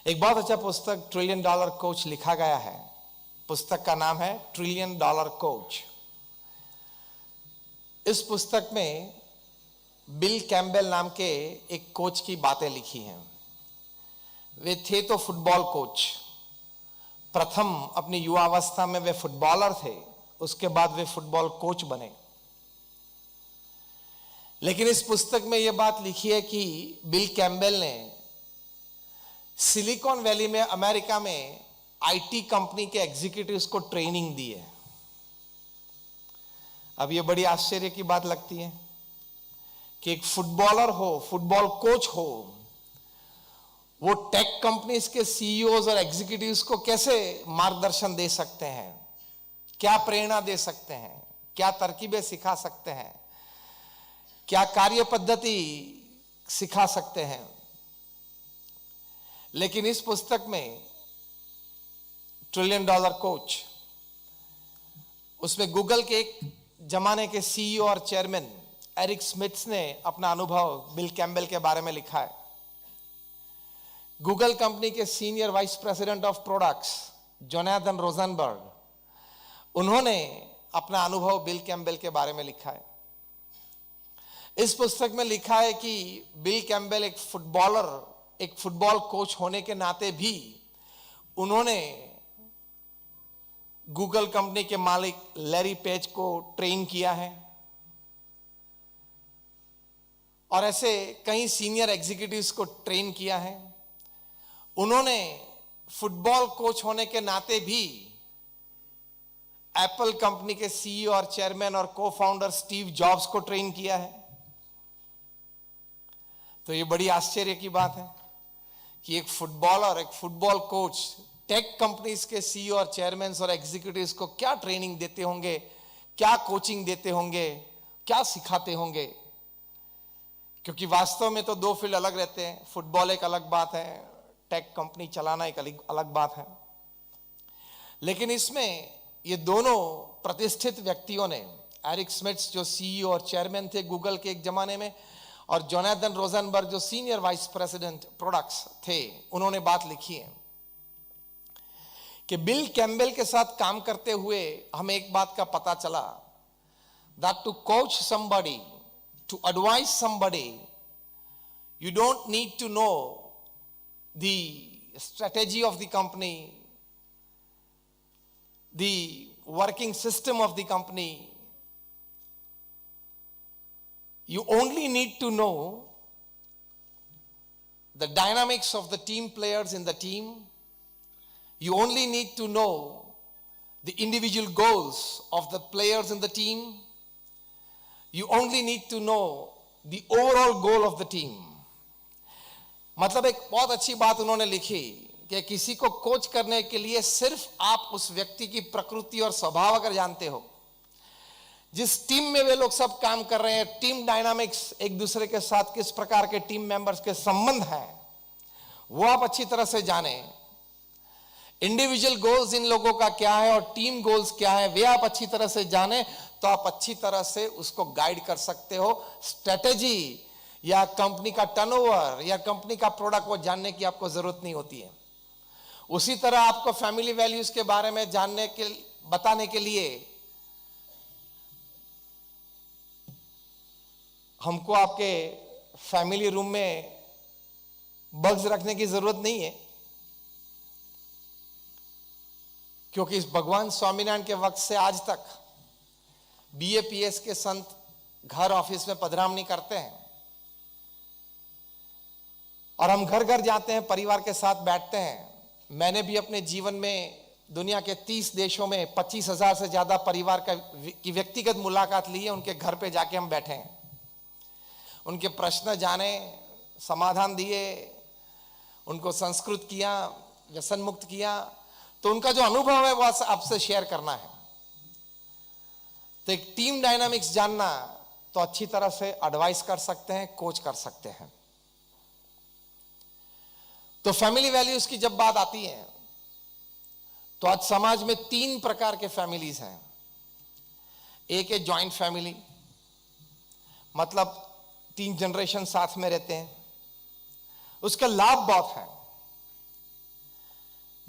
एक बहुत अच्छा पुस्तक ट्रिलियन डॉलर कोच लिखा गया है। पुस्तक का नाम है ट्रिलियन डॉलर कोच। इस पुस्तक में बिल कैम्पबेल नाम के एक कोच की बातें लिखी हैं। वे थे तो फुटबॉल कोच। प्रथम अपनी युवावस्था में वे फुटबॉलर थे, उसके बाद वे फुटबॉल कोच बने। लेकिन इस पुस्तक में यह बात लिखी है कि बिल कैम्पबेल ने सिलिकॉन वैली में अमेरिका में आईटी कंपनी के एग्जीक्यूटिव्स को ट्रेनिंग दी है। अब यह बड़ी आश्चर्य की बात लगती है कि एक फुटबॉलर हो, फुटबॉल कोच हो, वो टेक कंपनीज के सीईओज और एग्जीक्यूटिव्स को कैसे मार्गदर्शन दे सकते हैं, क्या प्रेरणा दे सकते हैं, क्या तरकीबें सिखा सकते हैं, क्या कार्य पद्धति सिखा सकते हैं। लेकिन इस पुस्तक में ट्रिलियन डॉलर कोच, उसमें गूगल के एक जमाने के सीईओ और चेयरमैन एरिक स्मिथ ने अपना अनुभव बिल कैम्पबेल के बारे में लिखा है। गूगल कंपनी के senior vice president of products Jonathan Rosenberg, उन्होंने अपना अनुभव बिल कैम्पबेल के बारे में लिखा है। इस पुस्तक में लिखा है कि बिल कैम्पबेल एक फुटबॉल कोच होने के नाते भी उन्होंने गूगल कंपनी के मालिक लैरी पेज को ट्रेन किया है और ऐसे कई सीनियर एग्जीक्यूटिव्स को ट्रेन किया है। उन्होंने फुटबॉल कोच होने के नाते भी एप्पल कंपनी के सीईओ और चेयरमैन और को फाउंडर स्टीव जॉब्स को ट्रेन किया है। तो ये बड़ी आश्चर्य की बात है कि एक फुटबॉलर, एक फुटबॉल कोच टेक कंपनीज के सीईओ और चेयरमैन और एग्जीक्यूटिव्स को क्या ट्रेनिंग देते होंगे, क्या कोचिंग देते होंगे, क्या सिखाते होंगे। क्योंकि वास्तव में तो दो फील्ड अलग रहते हैं। फुटबॉल एक अलग बात है, टेक कंपनी चलाना एक अलग बात है। लेकिन इसमें ये दोनों प्रतिष्ठित व्यक्तियों ने, एरिक स्मिथ जो सीईओ और चेयरमैन थे गूगल के एक जमाने में, और जोनाथन रोजनबर्ग जो सीनियर वाइस प्रेसिडेंट प्रोडक्ट्स थे, उन्होंने बात लिखी है कि बिल कैम्पबेल के साथ काम करते हुए हमें एक बात का पता चला, that to coach somebody, to advise somebody, you don't need to know the strategy of the company, the working system of the company. You only need to know the dynamics of the team players in the team. You only need to know the individual goals of the players in the team. You only need to know the overall goal of the team. मतलब एक बहुत अच्छी बात उन्होंने लिखी कि किसी को कोच करने के लिए सिर्फ आप उस व्यक्ति की प्रकृति और स्वभाव अगर जानते हो, जिस टीम में वे लोग सब काम कर रहे हैं, टीम डायनामिक्स, एक दूसरे के साथ किस प्रकार के टीम मेंबर्स के संबंध हैं, वो आप अच्छी तरह से जाने। इंडिविजुअल गोल्स इन लोगों का क्या है और टीम गोल्स क्या है, वे आप अच्छी तरह से जाने, तो आप अच्छी तरह से उसको गाइड कर सकते हो। स्ट्रेटेजी या कंपनी का टर्नओवर या कंपनी का प्रोडक्ट वो जानने की आपको जरूरत नहीं होती है। उसी तरह आपको फैमिली वैल्यूज के बारे में बताने के लिए हमको आपके फैमिली रूम में बग्स रखने की जरूरत नहीं है, क्योंकि इस भगवान स्वामीनारायण के वक्त से आज तक बीएपीएस के संत घर ऑफिस में पधरामनी करते हैं और हम घर घर जाते हैं, परिवार के साथ बैठते हैं। मैंने भी अपने जीवन में दुनिया के 30 देशों में 25,000 से ज्यादा परिवार की व्यक्तिगत मुलाकात ली है। उनके घर पे जाके हम बैठे हैं, उनके प्रश्न जाने, समाधान दिए, उनको संस्कृत किया, व्यसन मुक्त किया। तो उनका जो अनुभव है वो आपसे शेयर करना है। तो एक टीम डायनामिक्स जानना, तो अच्छी तरह से एडवाइस कर सकते हैं, कोच कर सकते हैं। तो फैमिली वैल्यूज की जब बात आती है तो आज समाज में 3 प्रकार के फैमिलीज हैं। एक है जॉइंट फैमिली, मतलब 3 जनरेशन साथ में रहते हैं, उसका लाभ बहुत है।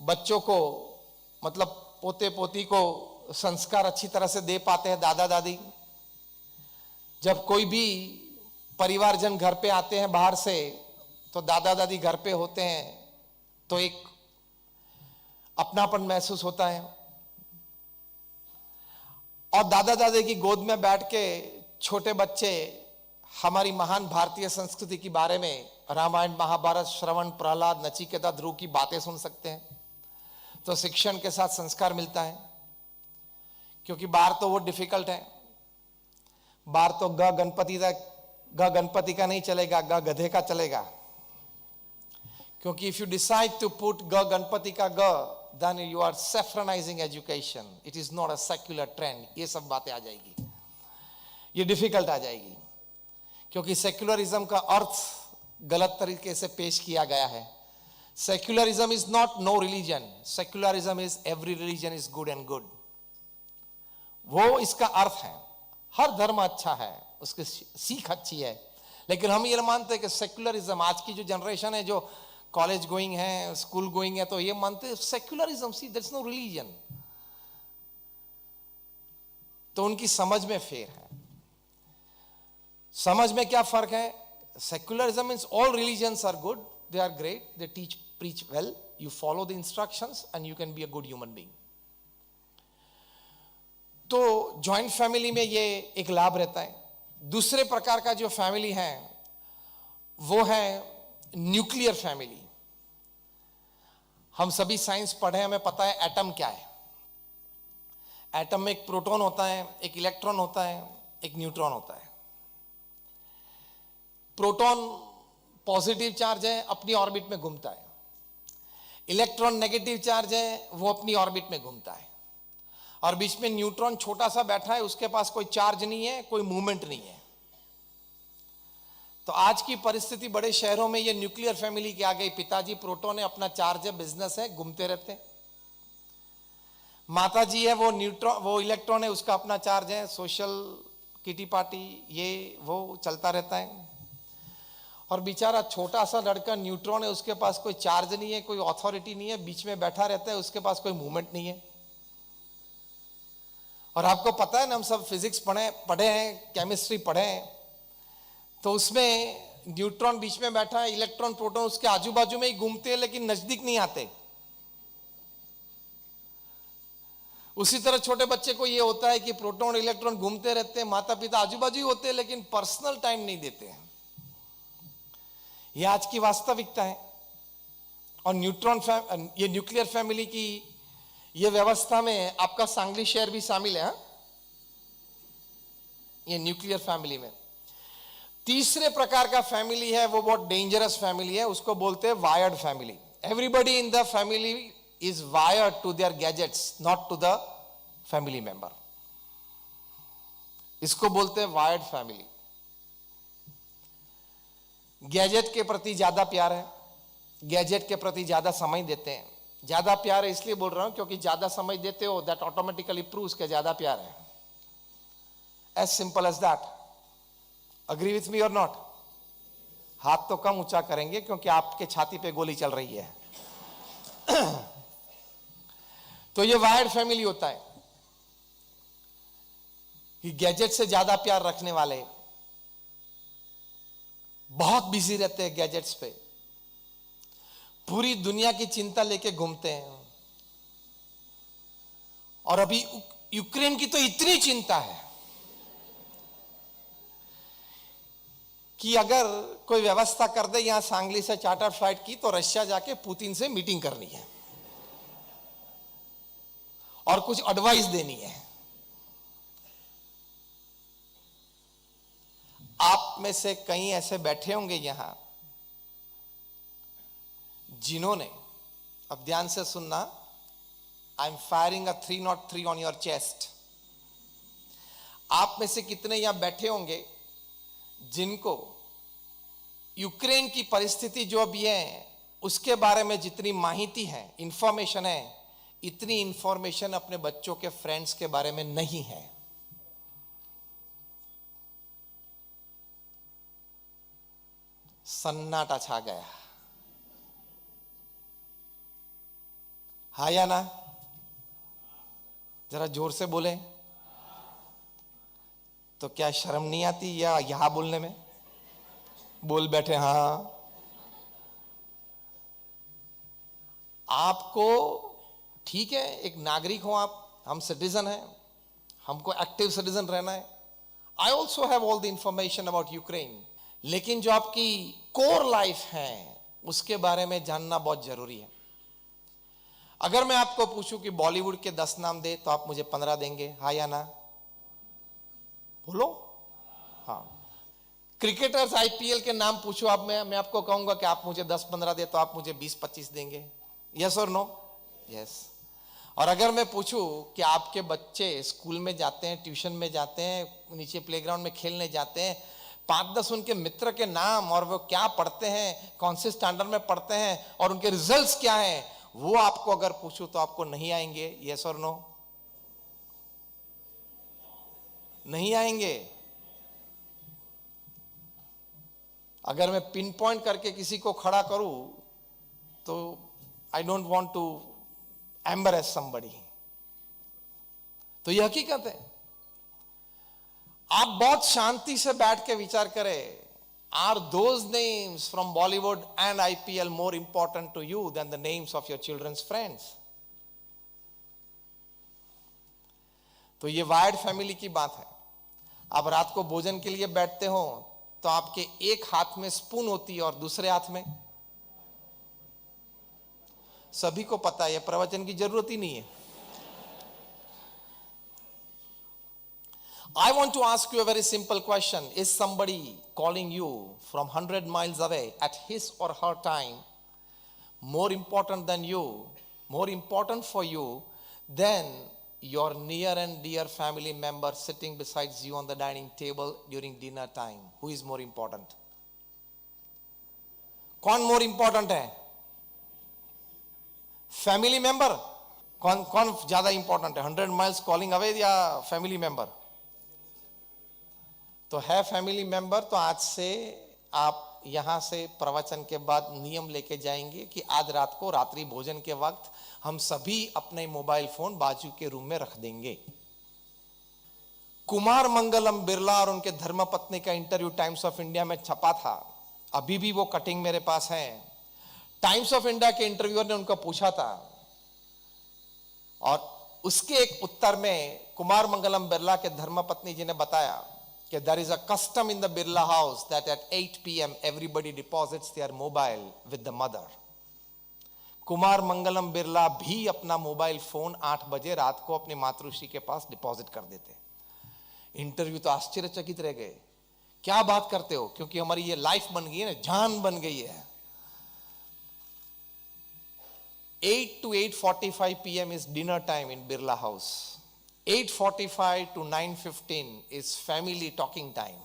बच्चों को मतलब पोते पोती को संस्कार अच्छी तरह से दे पाते हैं दादा दादी। जब कोई भी परिवारजन घर पे आते हैं बाहर से तो दादा दादी घर पे होते हैं तो एक अपनापन महसूस होता है। और दादा दादी की गोद में बैठ के छोटे बच्चे हमारी महान भारतीय संस्कृति के बारे में रामायण महाभारत श्रवण प्रहलाद नचिकेता ध्रुव की बातें सुन सकते हैं। तो शिक्षण के साथ संस्कार मिलता है, क्योंकि बाहर तो वो डिफिकल्ट है। बाहर तो ग गणपति का नहीं चलेगा, ग गधे का चलेगा। क्योंकि if you decide to put ग गणपति का ग, then you are saffronizing education. It is not a secular trend. ये सब बातें आ जाएगी, ये डिफिकल्ट आ जाएगी, क्योंकि सेक्युलरिज्म का अर्थ गलत तरीके से पेश किया गया है। Secularism is not know religion, secularism is every religion is good and good. वो इसका अर्थ है, हर धर्म अच्छा है, उसकी सीख अच्छी है। लेकिन हम ये मानते हैं कि सेक्युलरिज्म, आज की जो जनरेशन है जो कॉलेज गोइंग है, स्कूल गोइंग है, तो ये मानते हैं secularism, see that's no religion. तो उनकी समझ में फेर है। समझ में क्या फर्क है? Secularism means all religions are good, they are great, they teach preach well, you follow the instructions and you can be a good human being. तो ज्वाइंट फैमिली में ये एक लाभ रहता है। दूसरे प्रकार का जो फैमिली है वो है न्यूक्लियर फैमिली। हम सभी साइंस पढ़े, हमें पता है एटम क्या है। एटम में एक प्रोटॉन होता है, एक इलेक्ट्रॉन होता है, एक न्यूट्रॉन होता है। प्रोटॉन पॉजिटिव चार्ज है, अपनी ऑर्बिट में घूमता है। इलेक्ट्रॉन नेगेटिव चार्ज है, वो अपनी ऑर्बिट में घूमता है। और बीच में न्यूट्रॉन छोटा सा बैठा है, उसके पास कोई चार्ज नहीं है, कोई मूवमेंट नहीं है। तो आज की परिस्थिति बड़े शहरों में ये न्यूक्लियर फैमिली की आ गई। पिताजी प्रोटॉन है, अपना चार्ज है, बिजनेस है, घूमते रहते हैं। माता जी है, वो इलेक्ट्रॉन है, उसका अपना चार्ज है, सोशल किटी पार्टी ये वो चलता रहता है। और बेचारा छोटा सा लड़का न्यूट्रॉन है, उसके पास कोई चार्ज नहीं है, कोई अथॉरिटी नहीं है, बीच में बैठा रहता है, उसके पास कोई मूवमेंट नहीं है। और आपको पता है ना, हम सब फिजिक्स पढ़े हैं, केमिस्ट्री पढ़े हैं, तो उसमें न्यूट्रॉन बीच में बैठा है, इलेक्ट्रॉन प्रोटॉन उसके आजू बाजू में ही घूमते हैं, लेकिन नजदीक नहीं आते। उसी तरह छोटे बच्चे को ये होता है कि प्रोटॉन इलेक्ट्रॉन घूमते रहते हैं, माता पिता आजू बाजू ही होते हैं, लेकिन पर्सनल टाइम नहीं देते हैं। यह आज की वास्तविकता है। और ये न्यूक्लियर फैमिली की ये व्यवस्था में आपका सांगली शहर भी शामिल है। ये न्यूक्लियर फैमिली में तीसरे प्रकार का फैमिली है, वो बहुत डेंजरस फैमिली है, उसको बोलते हैं wired family. Everybody in the family is wired to their gadgets, not to the family member. इसको बोलते हैं वायर्ड फैमिली। गैजेट के प्रति ज्यादा प्यार है, गैजेट के प्रति ज्यादा समय देते हैं। ज्यादा प्यार है इसलिए बोल रहा हूं क्योंकि ज्यादा समय देते हो, दैट ऑटोमेटिकली प्रूव्स के ज्यादा प्यार है। As simple as that. Agree with me or not? हाथ तो कम ऊंचा करेंगे क्योंकि आपके छाती पे गोली चल रही है। तो ये वायर्ड फैमिली होता है कि गैजेट से ज्यादा प्यार रखने वाले बहुत बिजी रहते हैं गैजेट्स पे, पूरी दुनिया की चिंता लेके घूमते हैं। और अभी यूक्रेन की तो इतनी चिंता है कि अगर कोई व्यवस्था कर दे यहां सांगली से चार्टर फ्लाइट की, तो रशिया जाके पुतिन से मीटिंग करनी है और कुछ एडवाइस देनी है। आप में से कई ऐसे बैठे होंगे यहां जिन्होंने, अब ध्यान से सुनना, I am firing a 303 on your chest. आप में से कितने यहां बैठे होंगे जिनको यूक्रेन की परिस्थिति जो अभी है उसके बारे में जितनी माहिती है, इंफॉर्मेशन है, इतनी इंफॉर्मेशन अपने बच्चों के फ्रेंड्स के बारे में नहीं है। सन्नाटा छा गया। हाँ या ना? जरा जोर से बोले। तो क्या शर्म नहीं आती या यहां बोलने में? बोल बैठे हाँ। आपको ठीक है, एक नागरिक हो आप, हम सिटीजन हैं, हमको एक्टिव सिटीजन रहना है। I also have all the information about Ukraine, लेकिन जो आपकी कोर लाइफ है उसके बारे में जानना बहुत जरूरी है। अगर मैं आपको पूछूं कि बॉलीवुड के 10 नाम दे तो आप मुझे 15 देंगे, हाँ या ना? बोलो हाँ। क्रिकेटर्स आईपीएल के नाम पूछो आप, मैं आपको कहूंगा कि आप मुझे 10-15 दे तो आप मुझे 20-25 देंगे, यस और नो? यस। और अगर मैं पूछूं कि आपके बच्चे स्कूल में जाते हैं, ट्यूशन में जाते हैं, नीचे प्लेग्राउंड में खेलने जाते हैं, 5-10 उनके मित्र के नाम और वो क्या पढ़ते हैं, कौन से स्टैंडर्ड में पढ़ते हैं और उनके रिजल्ट्स क्या हैं, वो आपको अगर पूछूं तो आपको नहीं आएंगे, यस और नो? नहीं आएंगे। अगर मैं पिन पॉइंट करके किसी को खड़ा करूं तो I don't want to embarrass somebody. तो यह हकीकत है। आप बहुत शांति से बैठ के विचार करें, are those names from Bollywood and IPL more important to you than the names of your childrens friends? तो ये वायर्ड फैमिली की बात है। आप रात को भोजन के लिए बैठते हो तो आपके एक हाथ में स्पून होती है और दूसरे हाथ में, सभी को पता है, प्रवचन की जरूरत ही नहीं है। I want to ask you a very simple question. Is somebody calling you from 100 miles away at his or her time more important than you, more important for you than your near and dear family member sitting beside you on the dining table during dinner time? Who is more important? कौन more important है? Family member? कौन ज्यादा important है, 100 miles calling away या family member? तो है family member. तो आज से आप यहां से प्रवचन के बाद नियम लेके जाएंगे कि आज रात को रात्रि भोजन के वक्त हम सभी अपने मोबाइल फोन बाजू के रूम में रख देंगे। कुमार मंगलम बिरला और उनके धर्मपत्नी का इंटरव्यू टाइम्स ऑफ इंडिया में छपा था, अभी भी वो कटिंग मेरे पास है। टाइम्स ऑफ इंडिया के इंटरव्यूअर ने उनको पूछा था और उसके एक उत्तर में कुमार मंगलम बिरला के धर्मपत्नी जी ने बताया कि there is a custom in the Birla house that at 8 p.m. everybody deposits their mobile with the mother. Kumar Mangalam Birla भी अपना मोबाइल फोन 8 बजे रात को अपनी मातृश्री के पास डिपॉजिट कर देते। इंटरव्यू तो आश्चर्यचकित रह गए, क्या बात करते हो? क्योंकि हमारी ये लाइफ बन गई है ना, जान बन गई है। 8 to 8:45 p.m. is dinner time in Birla house. 8:45 to 9:15 is family talking time.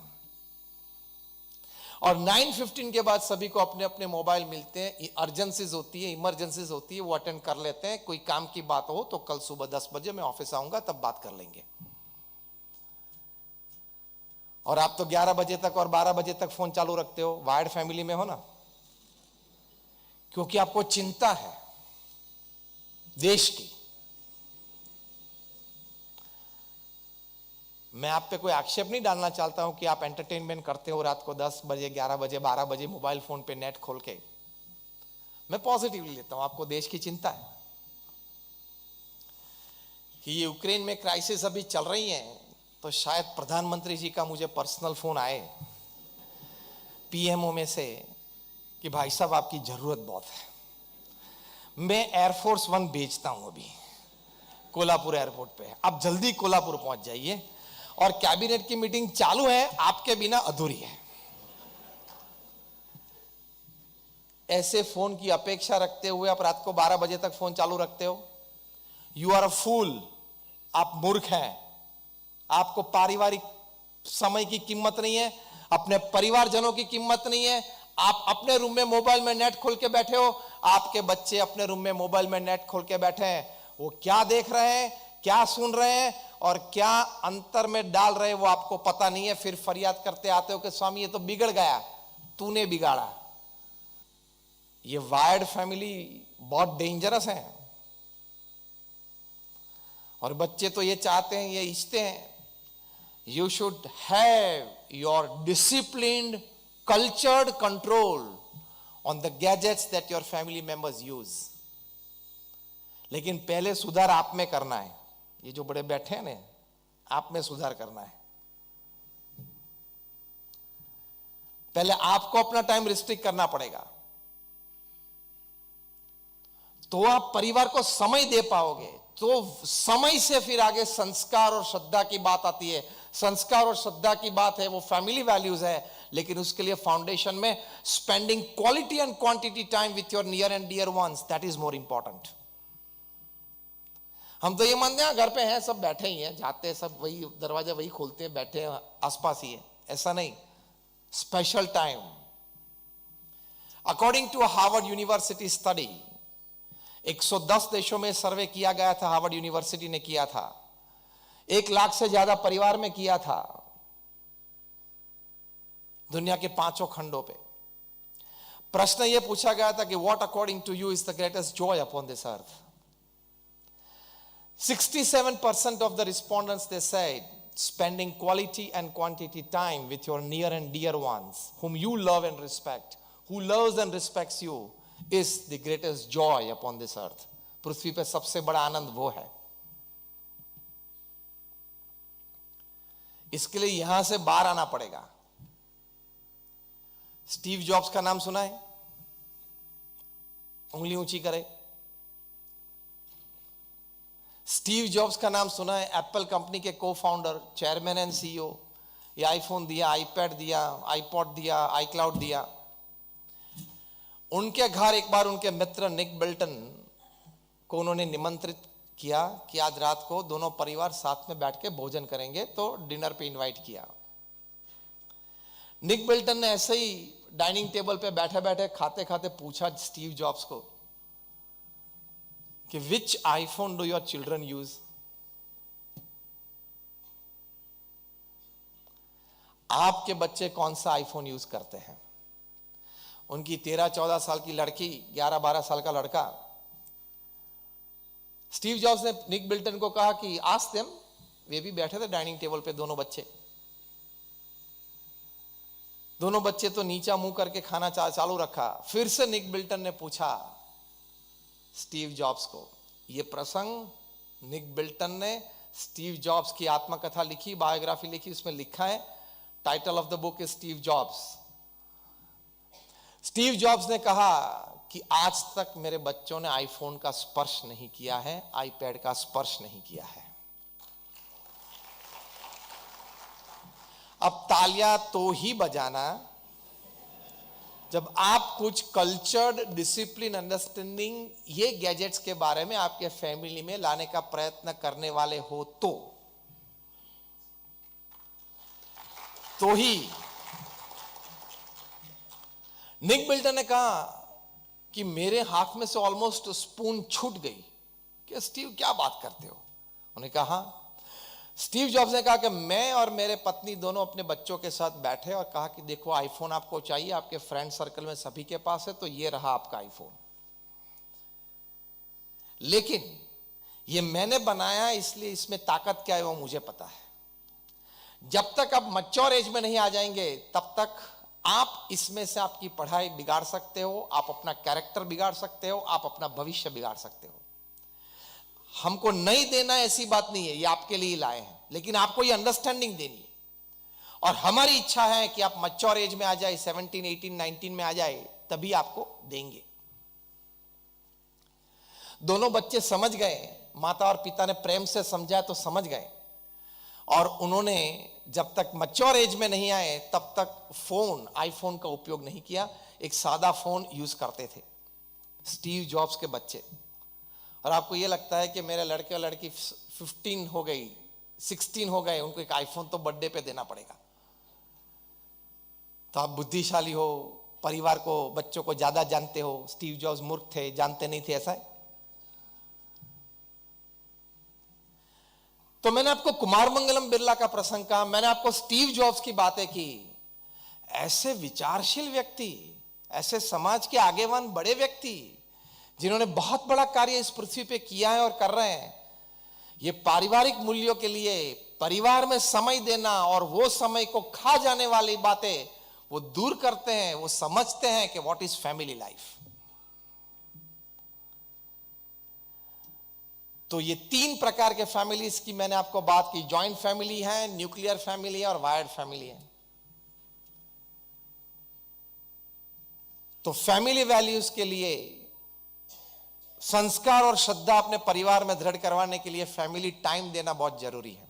और 9:15 के बाद सभी को अपने अपने मोबाइल मिलते हैं। अर्जेंसीज होती है, इमरजेंसीज होती है, वो अटेंड कर लेते हैं। कोई काम की बात हो तो कल सुबह 10 बजे मैं ऑफिस आऊंगा, तब बात कर लेंगे। और आप तो 11 बजे तक और 12 बजे तक फोन चालू रखते हो, वायर्ड फैमिली में हो ना, क्योंकि आपको चिंता है देश की। मैं आप पे कोई आक्षेप नहीं डालना चाहता हूं कि आप एंटरटेनमेंट करते हो रात को 10 बजे, 11 बजे, 12 बजे मोबाइल फोन पे नेट खोल के। मैं पॉजिटिवली लेता हूं, आपको देश की चिंता है कि ये यूक्रेन में क्राइसिस अभी चल रही है, तो शायद प्रधानमंत्री जी का मुझे पर्सनल फोन आए पीएमओ में से कि भाई साहब आपकी जरूरत बहुत है। मैं एयरफोर्स 1 भेजता हूं अभी कोल्हापुर एयरपोर्ट पे, आप जल्दी कोल्हापुर पहुंच जाइए और कैबिनेट की मीटिंग चालू है, आपके बिना अधूरी है। ऐसे फोन की अपेक्षा रखते हुए आप रात को 12 बजे तक फोन चालू रखते हो। यू आर अ फूल, आप मूर्ख हैं। आपको पारिवारिक समय की कीमत नहीं है, अपने परिवारजनों की कीमत नहीं है। आप अपने रूम में मोबाइल में नेट खोल के बैठे हो, आपके बच्चे अपने रूम में मोबाइल में नेट खोल के बैठे हैं। वो क्या देख रहे हैं, क्या सुन रहे हैं और क्या अंतर में डाल रहे हैं वो आपको पता नहीं है। फिर फरियाद करते आते हो कि स्वामी ये तो बिगड़ गया, तूने बिगाड़ा। ये वायर्ड फैमिली बहुत डेंजरस है। और बच्चे तो ये चाहते हैं, ये इच्छते हैं, you should have your disciplined cultured control on the gadgets that your family members use. लेकिन पहले सुधार आप में करना है। ये जो बड़े बैठे हैं ना, आप में सुधार करना है। पहले आपको अपना टाइम रिस्ट्रिक्ट करना पड़ेगा, तो आप परिवार को समय दे पाओगे। तो समय से फिर आगे संस्कार और श्रद्धा की बात आती है। संस्कार और श्रद्धा की बात है, वो फैमिली वैल्यूज है, लेकिन उसके लिए फाउंडेशन में spending quality and quantity time with your near and dear ones, that is more important. हम तो ये मानते हैं घर पे हैं, सब बैठे ही हैं, जाते हैं सब, वही दरवाजा वही खोलते हैं, बैठे हैं आसपास ही है। ऐसा नहीं, special time. According to Harvard University study, 110 देशों में सर्वे किया गया था, हार्वर्ड यूनिवर्सिटी ने किया था, 1 लाख से ज्यादा परिवार में किया था, दुनिया के 5 खंडों पे। प्रश्न यह पूछा गया था कि what according to you is the greatest joy upon this earth. 67% of the respondents, they said, spending quality and quantity time with your near and dear ones, whom you love and respect, who loves and respects you, is the greatest joy upon this earth. पृथ्वी पे सबसे बड़ा आनंद वो है। इसके लिए यहां से बाहर आना पड़ेगा। स्टीव जॉब्स का नाम सुना है? उंगली ऊंची करे। स्टीव जॉब्स का नाम सुना है? एप्पल कंपनी के को फाउंडर, चेयरमैन एंड सीईओ। ये आईफोन दिया, आईपैड दिया, आईपॉड दिया, आईक्लाउड दिया। उनके घर एक बार उनके मित्र निक बिल्टन को उन्होंने निमंत्रित किया कि आज रात को दोनों परिवार साथ में बैठ के भोजन करेंगे, तो डिनर पे इनवाइट किया। निक बिल्टन ने ऐसे ही डाइनिंग टेबल पे बैठे बैठे खाते खाते पूछा स्टीव जॉब्स को कि which iPhone do your children use? आपके बच्चे कौन सा आईफोन यूज करते हैं? उनकी 13-14 साल की लड़की, 11-12 साल का लड़का। स्टीव जॉब्स ने निक बिल्टन को कहा कि आस्क देम, वे भी बैठे थे डाइनिंग टेबल पे दोनों बच्चे। दोनों बच्चे तो नीचा मुंह करके खाना चालू रखा। फिर से निक बिल्टन ने पूछा स्टीव जॉब्स को यह प्रसंग। निक बिल्टन ने स्टीव जॉब्स की आत्मकथा लिखी, बायोग्राफी लिखी, उसमें लिखा है, title of the book is Steve jobs. Steve jobs ने कहा कि आज तक मेरे बच्चों ने आईफोन का स्पर्श नहीं किया है, आईपैड का स्पर्श नहीं किया है। अब तालियां तो ही बजाना जब आप कुछ कल्चर्ड, डिसिप्लिन, अंडरस्टैंडिंग ये गैजेट्स के बारे में आपके फैमिली में लाने का प्रयत्न करने वाले हो तो ही। निक बिल्टन ने कहा कि मेरे हाथ में से ऑलमोस्ट स्पून छूट गई कि स्टीव क्या बात करते हो? उन्होंने कहा, स्टीव जॉब्स ने कहा कि मैं और मेरे पत्नी दोनों अपने बच्चों के साथ बैठे और कहा कि देखो आईफोन आपको चाहिए, आपके फ्रेंड सर्कल में सभी के पास है, तो ये रहा आपका आईफोन। लेकिन ये मैंने बनाया इसलिए इसमें ताकत क्या है वो मुझे पता है। जब तक आप मैच्योर एज में नहीं आ जाएंगे तब तक आप इसमें से आपकी पढ़ाई बिगाड़ सकते हो, आप अपना कैरेक्टर बिगाड़ सकते हो, आप अपना भविष्य बिगाड़ सकते हो। हमको नहीं देना ऐसी बात नहीं है, ये आपके लिए लाए हैं, लेकिन आपको ये अंडरस्टैंडिंग देनी है। और हमारी इच्छा है कि आप मैच्योर एज में आ जाए, 17, 18, 19 में आ जाए, तभी आपको देंगे। दोनों बच्चे समझ गए, माता और पिता ने प्रेम से समझाया तो समझ गए, और उन्होंने जब तक मैच्योर एज में नहीं आए तब तक फोन, आईफोन का उपयोग नहीं किया, एक सादा फोन यूज करते थे स्टीव जॉब्स के बच्चे। और आपको ये लगता है कि मेरे लड़के और लड़की 15 हो गई, 16 हो गए, उनको एक आईफोन तो बर्थडे पे देना पड़ेगा। तो आप बुद्धिशाली हो, परिवार को, बच्चों को ज्यादा जानते हो। स्टीव जॉब्स मूर्ख थे, जानते नहीं थे, ऐसा है। तो मैंने आपको कुमार मंगलम बिरला का प्रसंग कहा, मैंने आपको स्टीव जॉब्स की बातें की। ऐसे विचारशील व्यक्ति, ऐसे समाज के आगेवान बड़े व्यक्ति जिन्होंने बहुत बड़ा कार्य इस पृथ्वी पे किया है और कर रहे हैं, ये पारिवारिक मूल्यों के लिए परिवार में समय देना और वो समय को खा जाने वाली बातें वो दूर करते हैं, वो समझते हैं कि व्हाट इज फैमिली लाइफ। तो ये 3 प्रकार के फैमिलीज की मैंने आपको बात की, जॉइंट फैमिली है, न्यूक्लियर फैमिली है और वायर्ड फैमिली है। तो फैमिली वैल्यूज के लिए संस्कार और श्रद्धा अपने परिवार में दृढ़ करवाने के लिए फैमिली टाइम देना बहुत जरूरी है।